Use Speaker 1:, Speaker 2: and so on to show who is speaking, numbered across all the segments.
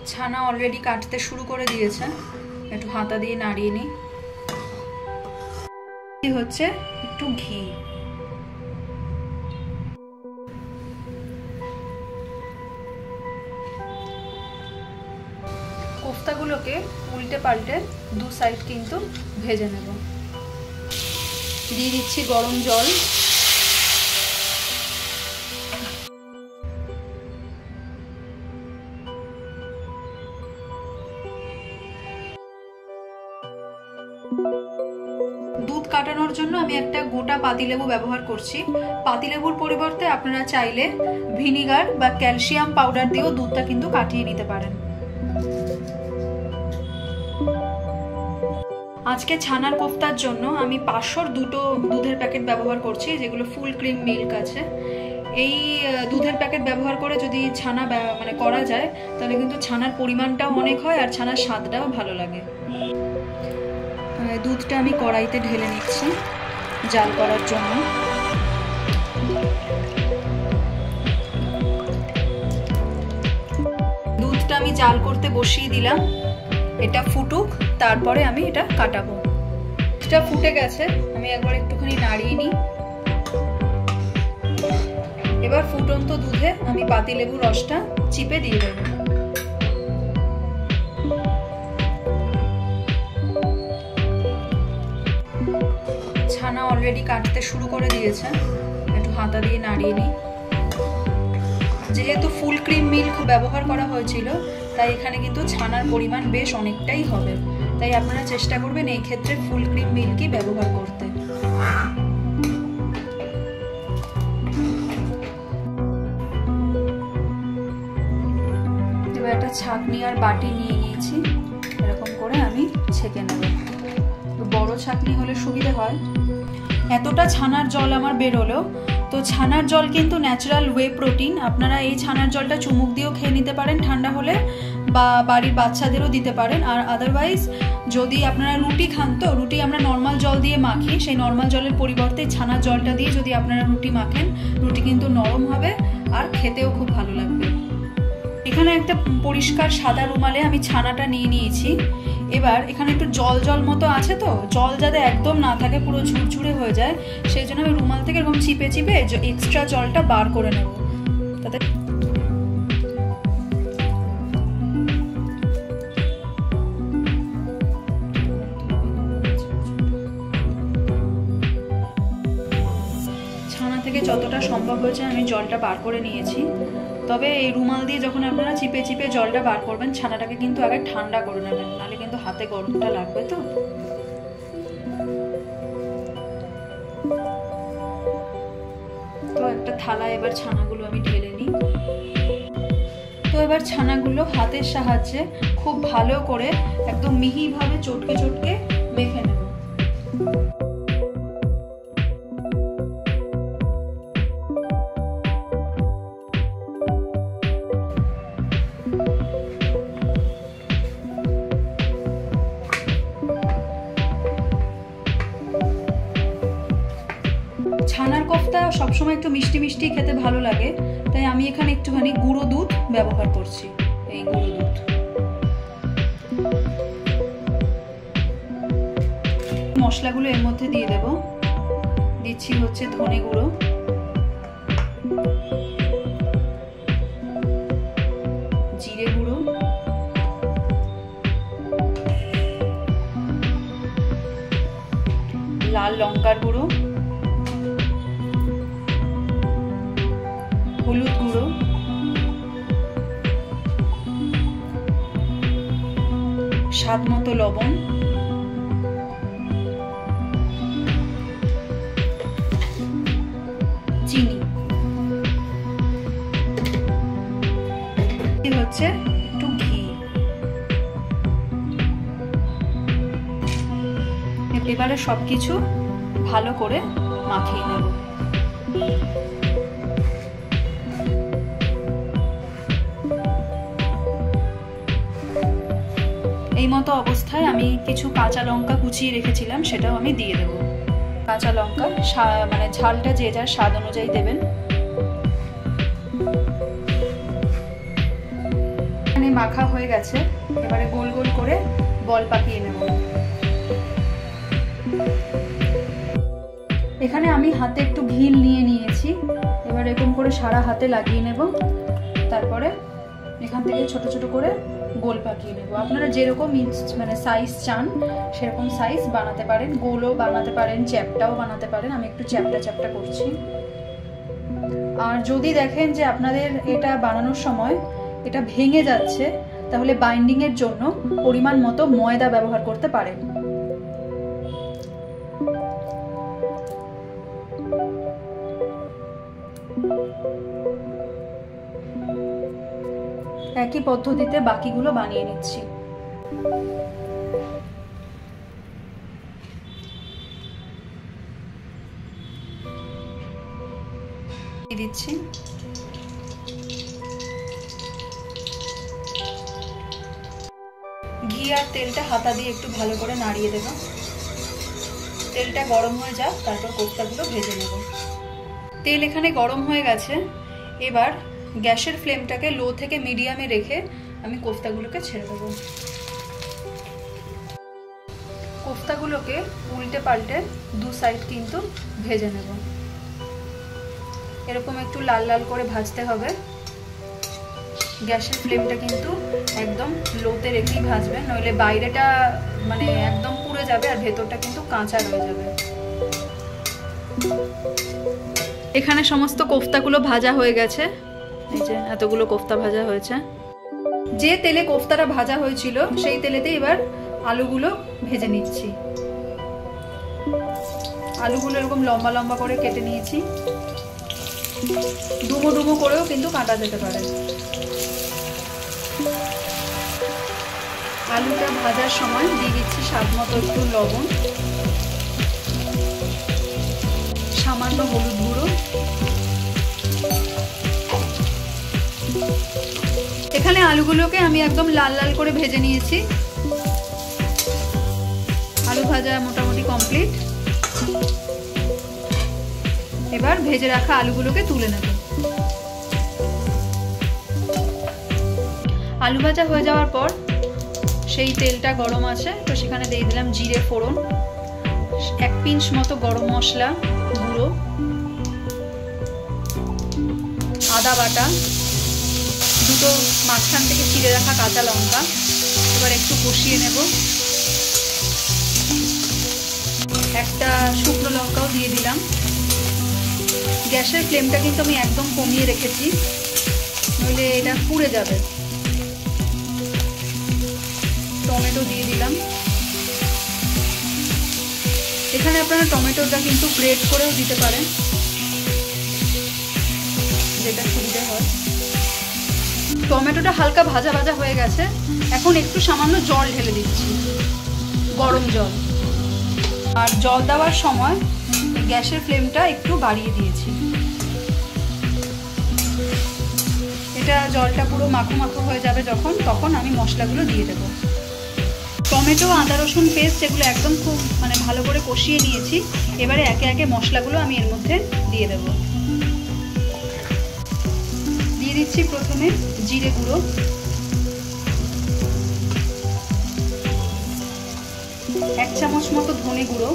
Speaker 1: ছানা অলরেডি কাটতে শুরু করে দিয়েছে, একটু হাতা দিয়ে নাড়িয়ে নিই। হচ্ছে একটু ঘি, কোফতাগুলোকে উল্টে পাল্টে দু সাইড কিন্তু ভেজে নেব। দিয়ে দিচ্ছি গরম জল। দুধ কাটানোর জন্য আমি একটা গোটা পাতিলেবু ব্যবহার করছি। পাতিলেবুর পরিবর্তে আপনারা চাইলে ভিনিগার বা ক্যালসিয়াম পাউডার দিয়েও দুধটা কিন্তু কাটিয়ে নিতে পারেন। আজকে ছানার কোফতার জন্য আমি 500 দুটো দুধের প্যাকেট ব্যবহার করছি, যেগুলো ফুল ক্রিম মিল্ক আছে। এই দুধের প্যাকেট ব্যবহার করে যদি ছানা মানে করা যায় তাহলে কিন্তু ছানার পরিমাণটাও অনেক হয় আর ছানার স্বাদটাও ভালো লাগে। দুধটা আমি কড়াইতে ঢেলে নিচ্ছি জাল করার জন্য। দুধটা আমি জাল করতে বসিয়ে দিলাম, এটা ফুটুক, তারপরে আমি এটা কাটাবো। এটা ফুটে গেছে, আমি একবার একটুখানি নাড়িয়ে নিই। এবার ফুটন্ত দুধে আমি পাতিলেবুর রসটা চিপে দিয়ে দেবো। ছানা অলরেডি কাটতে শুরু করে দিয়েছে, একটু হাতা দিয়ে নাড়িয়ে নিই। যেহেতু ফুল ক্রিম মিল্ক ব্যবহার করা হয়েছিল তাই এখানে কিন্তু ছানার পরিমাণ বেশ অনেকটাই হবে, তাই আপনারা চেষ্টা করবেন এই ক্ষেত্রে ফুল ক্রিম মিল্কই ব্যবহার করতে। এবার একটা ছাঁকনি আর বাটি নিয়ে নিয়েছি, এরকম করে আমি ছেঁকে নেব। বড় ছাঁকনি হলে সুবিধা হয়। এতটা ছানার জল আমার বেরোলো, তো ছানার জল কিন্তু ন্যাচারাল ওয়ে প্রোটিন। আপনারা এই ছানার জলটা চুমুক দিয়েও খেয়ে নিতে পারেন ঠান্ডা হলে, বা বাড়ির বাচ্চাদেরও দিতে পারেন। আর আদারওয়াইজ যদি আপনারা রুটি খান, তো রুটি আমরা নর্মাল জল দিয়ে মাখি, সেই নর্মাল জলের পরিবর্তে ছানার জলটা দিয়ে যদি আপনারা রুটি মাখেন, রুটি কিন্তু নরম হবে আর খেতেও খুব ভালো লাগবে। এখানে একটা পরিষ্কার সাদা রুমালে আমি ছানাটা নিয়ে নিয়েছি। এবার এখানে একটু জল জল মতো আছে, তো জল যাতে একদম না থাকে, পুরো ঝুরঝুরে হয়ে যায়, সেই জন্য আমি রুমাল থেকে এরকম চিপে চিপে এক্সট্রা জলটা বার করে নেব। তাতে ছানা থেকে যতটা সম্ভব হয়েছে আমি জলটা বার করে নিয়েছি। তবে এই রুমাল দিয়ে যখন আপনারা চিপে চিপে জলটা বার করবেন, ছানাটাকে কিন্তু আগে ঠান্ডা করে নেবেন, নাহলে কিন্তু হাতে গরমটা লাগবে। তো একটা থালায় এবার ছানাগুলো আমি ঢেলে নিই। তো এবার ছানাগুলো হাতের সাহায্যে খুব ভালো করে একদম মিহিভাবে চটকে চটকে মেখে নেব। ছানার কোফতা সবসময় একটু মিষ্টি মিষ্টি খেতে ভালো লাগে, তাই আমি এখানে একটুখানি গুঁড়ো দুধ ব্যবহার করছি। এই গুঁড়ো দুধ মশলাগুলো এর মধ্যে দিয়ে দেব। দিচ্ছি হচ্ছে ধনে গুঁড়ো, জিরে গুঁড়ো, লাল লঙ্কার গুঁড়ো, হলুদ গুঁড়ো, স্বাদ মতো লবণ, চিনি, হচ্ছে একটু ঘি। এবারে সবকিছু ভালো করে মাখিয়ে নেব। এই মতো অবস্থায় আমি কিছু কাঁচা লঙ্কা কুচিয়ে রেখেছিলাম, সেটাও আমি দিয়ে দেব। কাঁচা লঙ্কা মানে ঝালটা যে যার স্বাদ অনুযায়ী দেবেন। এখানে মাখা হয়ে গেছে, এবারে গোল গোল করে বল পাকিয়ে নেব। এখানে আমি হাতে একটু ঘি নিয়ে নিয়েছি, এবার এরকম করে সারা হাতে লাগিয়ে নেব। তারপরে এখান থেকে ছোট ছোট করে গোল পাকিয়ে নেব। আপনারা যেরকম মানে সাইজ চান সেরকম সাইজ বানাতে পারেন, গোলও বানাতে পারেন, চ্যাপটাও বানাতে পারেন। আমি একটু চ্যাপটা চ্যাপটা করছি। আর যদি দেখেন যে আপনাদের এটা বানানোর সময় এটা ভেঙে যাচ্ছে, তাহলে বাইন্ডিং এর জন্য পরিমাণ মতো ময়দা ব্যবহার করতে পারেন। একই পদ্ধতিতে বাকিগুলো বানিয়ে নিচ্ছি। দিচ্ছি ঘি আর তেলটা হাতা দিয়ে একটু ভালো করে নাড়িয়ে দেব। তেলটা গরম হয়ে যাক, তারপর কোফতাগুলো ভেজে নেব। তেল এখানে গরম হয়ে গেছে, এবার গ্যাসের ফ্লেমটাকে লো থেকে মিডিয়ামে রেখে আমি কোফতাগুলোকে ছেড়ে দেবো। কোফতাগুলোকে উল্টে পাল্টে দু সাইড কিন্তু ভেজে নেব। এরকম একটু লাল লাল করে ভাজতে হবে। গ্যাসের ফ্লেমটা কিন্তু একদম লোতে রেখেই ভাজবেন, নইলে বাইরেটা মানে একদম পুড়ে যাবে আর ভেতরটা কিন্তু কাঁচা রয়ে যাবে। এখানে সমস্ত কোফতাগুলো ভাজা হয়ে গেছে, এই যে এতগুলো কোফতা ভাজা হয়েছে। যে তেলে কোফতাটা ভাজা হয়েছিল সেই তেলেতে এবার আলুগুলো ভেজে নিচ্ছি। আলুগুলো এরকম লম্বা লম্বা করে কেটে নিয়েছি, ডুমো ডুমো করেও কিন্তু কাটা যেতে পারে। আলুটা ভাজার সময় দিয়ে দিচ্ছি স্বাদ মতো একটু লবণ, সামান্য হলুদ গুঁড়ো। এখানে আলুগুলোকে আমি একদম লাল লাল করে ভেজে নিয়েছি। আলু ভাজা মোটামুটি কমপ্লিট। এবার ভেজে রাখা আলুগুলোকে তুলে নেব। আলু ভাজা হয়ে যাওয়ার পর সেই তেলটা গরম আছে, তো সেখানে দিয়ে দিলাম জিরে ফোড়ন, 1 পিঞ্চ মতো গরম মশলা গুঁড়ো, আদা বাটা, দুটো মাঝখান থেকে চিড়ে রাখা কাঁচা লঙ্কা। এবার একটু কষিয়ে নেব। একটা শুকনো লঙ্কাও দিয়ে দিলাম। গ্যাসের ফ্লেমটা কিন্তু আমি একদম কমিয়ে রেখেছি, নইলে এটা পুড়ে যাবে। টমেটো দিয়ে দিলাম। এখানে আপনারা টমেটোটা কিন্তু গ্রেট করেও দিতে পারেন, যেটা সুবিধা হয়। টমেটোটা হালকা ভাজা ভাজা হয়ে গেছে, এখন একটু সামান্য জল ঢেলে দিচ্ছি, গরম জল। আর জল দেওয়ার সময় গ্যাসের ফ্লেমটা একটু বাড়িয়ে দিয়েছি। এটা জলটা পুরো মাখো মাখো হয়ে যাবে যখন, তখন আমি মশলাগুলো দিয়ে দেবো। টমেটো, আদা রসুন পেস্ট এগুলো একদম খুব মানে ভালো করে কষিয়ে নিয়েছি। এবারে একে একে মশলাগুলো আমি এর মধ্যে দিয়ে দেবো। দিয়ে দিচ্ছি প্রথমে জিরে গুঁড়ো, এক চামচ মতো ধনে গুঁড়ো,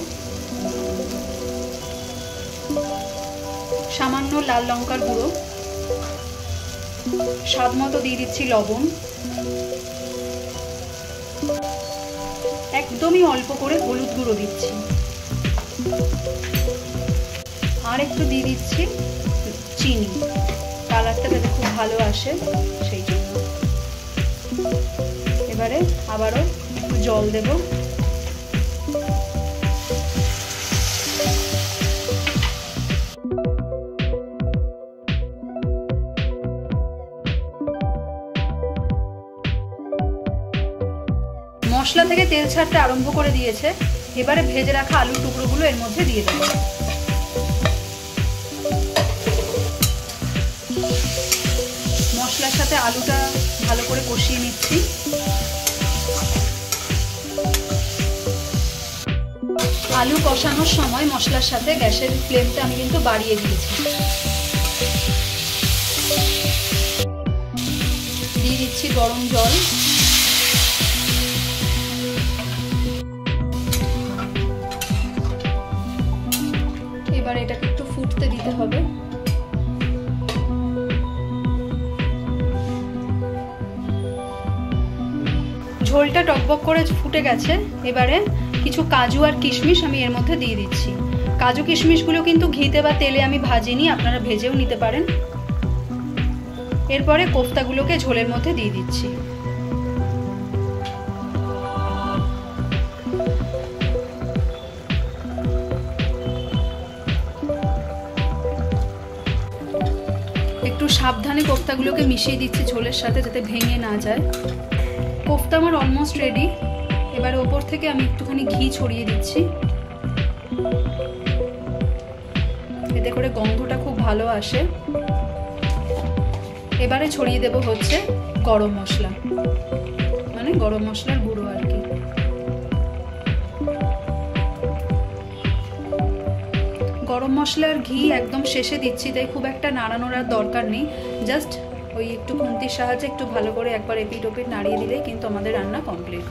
Speaker 1: সামান্য লাল লঙ্কার গুঁড়ো, স্বাদ মতো দিয়ে দিচ্ছি লবণ, একদমই অল্প করে হলুদ গুঁড়ো দিচ্ছি, আর একটু দিয়ে দিচ্ছি চিনি, কালারটা যাতে খুব ভালো আসে সেই জন্য। এবারে আবারও একটু জল দেব। মশলা থেকে তেল ছাড়তে আরম্ভ করে দিয়েছে। এবারে ভেজে রাখা আলুর টুকরোগুলো এর মধ্যে দিয়ে দেব। মশলার সাথে আলুটা ভালো করে কষিয়ে নিচ্ছি। আলু কষানোর সময় মশলার সাথে গ্যাসের ফ্লেমটা আমি কিন্তু বাড়িয়ে দিয়েছি। দিয়ে দিচ্ছি গরম জল। এবার এটাকে একটু ফুটতে দিতে হবে। ঝোলটা টকবক করে ফুটে গেছে। এবারে কিছু কাজু আর কিশমিশ আমি এর মধ্যে দিয়ে দিচ্ছি। কাজু কিশমিশগুলো কিন্তু ঘিতে বা তেলে আমি ভাজিনি, আপনারা ভেজেও নিতে পারেন। এরপরে কোফতাগুলোকে ঝোলের মধ্যে দিয়ে দিচ্ছি। একটু সাবধানে কোফতাগুলোকে মিশিয়ে দিচ্ছি ঝোলের সাথে, যাতে ভেঙে না যায়। কোফতা আমার অলমোস্ট রেডি। এবারে ওপর থেকে আমি একটুখানি ঘি ছড়িয়ে দিচ্ছি, এতে করে গন্ধটা খুব ভালো আসে। এবারে ছড়িয়ে দেব হচ্ছে গরম মশলা, মানে গরম মশলার গুঁড়ো আর কি। গরম মশলার ঘি একদম শেষে দিচ্ছি, তাই খুব একটা নাড়ানোর আর দরকার নেই। জাস্ট ওই একটু খুন্তির সাহায্যে একটু ভালো করে একবার এপিট ওপিট নাড়িয়ে দিলেই কিন্তু আমাদের রান্না কমপ্লিট।